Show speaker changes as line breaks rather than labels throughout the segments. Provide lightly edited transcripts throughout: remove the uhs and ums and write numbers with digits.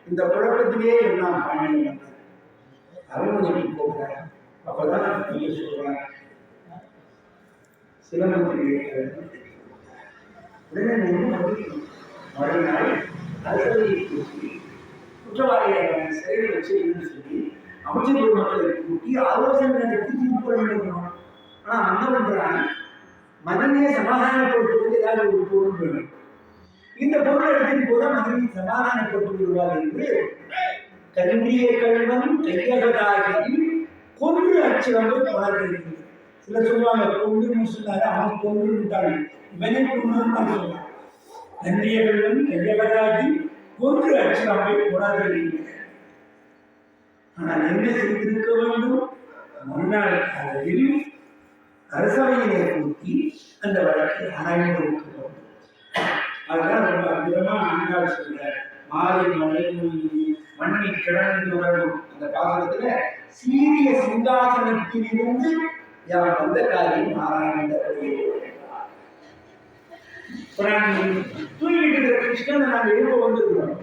இந்த குழப்பத்திலே எல்லாம் பாண்டி அரண்மனைக்கு போகிறார். அப்பதான் சொல்றார் சிலம்பத்திலே உடனே மறுநாள் அரசவையை கூட்டி குற்றவாளியான சிறையில் வச்சு சொல்லி அமைச்சர் மக்களை கூட்டி ஆலோசனை நடத்தி தீர்ப்பு வழங்கணும். ஆனா என்ன பண்றாங்க, மதனையை சமாதானப்படுத்துவதற்கு ஏதாவது ஒரு பொருள் வேணும். இந்த பொருள் எடுத்துட்டு போத மதனை சமாதானப்பட்டு விடுவார் என்று கரும்பிய கல்வன் கையகதாகி கொன்று அச்சிரம்பு வளர்கிறது. சில சொல்லுவாங்க கொண்டு சொன்னாரு, அவன் கொன்று விட்டாள், இவனை கொண்டு சொல்லுவான். கன்றிய கல்வன் கையகதாகி கொன்று அச்சிரம்பை வளர்கிறது. ஆனால் என்ன செய்திருக்க வேண்டும்? முன்னாள் காலத்தில் அரசவையிலே கூட்டி அந்த வழக்கை ஆராய்ந்து வைக்கிறோம். அதுதான் ரொம்ப அற்புதமா ஆண்டாள் சொல்றார். மாறி மலை மண்ணை கிடந்து வரணும் அந்த பாசனத்துல சீரிய சிங்காசனத்தில் இருந்து யார் வந்த காரியம் ஆராய்ந்த தூங்கிட்டு இருக்கிற கிருஷ்ணனை நாங்கள் எழுப்ப வந்திருக்கிறோம்.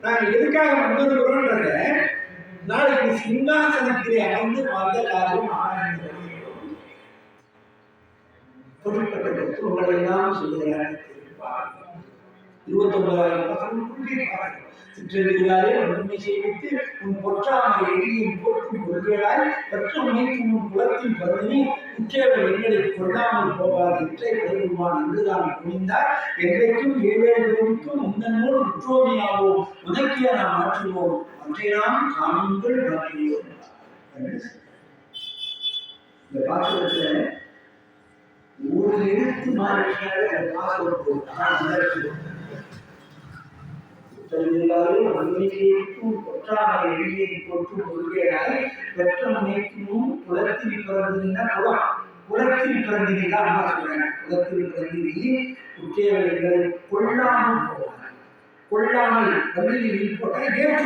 நாங்கள் எதுக்காக வந்திருக்கிறோன்றத நாளைக்கு சிங்காசனத்திலே அமர்ந்து வந்த காரியம் ஆராய்ந்த பொருட்பட்ட தத்துவங்களை எல்லாம் சொல்லுகிறார். 29,000 சிற்றெழுதினாலே ஒன்றுமை செய்வித்து உன் பொற்றாமை எளியின் போற்றும் கொள்கையாய் பெற்ற உனைக்கும் உன் குலத்தின் பருவனி உற்றேவல் எங்களை கொள்ளாமல் போவார் இற்றை பருவான் என்றுதான் குனிந்தார். என்றைக்கும் ஏழேழுக்கும் முன்னோடு உற்றோமையாவோம் உனக்கிய நாம் மாற்றுவோம் மற்றையாம் காமங்கள் மாற்றுவோம். இந்த பாத்திரத்துல ஒரு எழுத்து மாறினாலே அந்த பாசம் பொற்றாமை எளியை போற்றும் கொள்கையாய் பெற்ற முனைக்கும் குலத்தில் பிறந்ததுன்னா குலத்தில் பிறந்தீங்க அம்மா சொல்றாங்க. குலத்தில் பிறந்தீங்க உற்றேவல் எங்களை கொள்ளாமல் போவாங்க. கொள்ளாமல் பள்ளியில் போட்டால்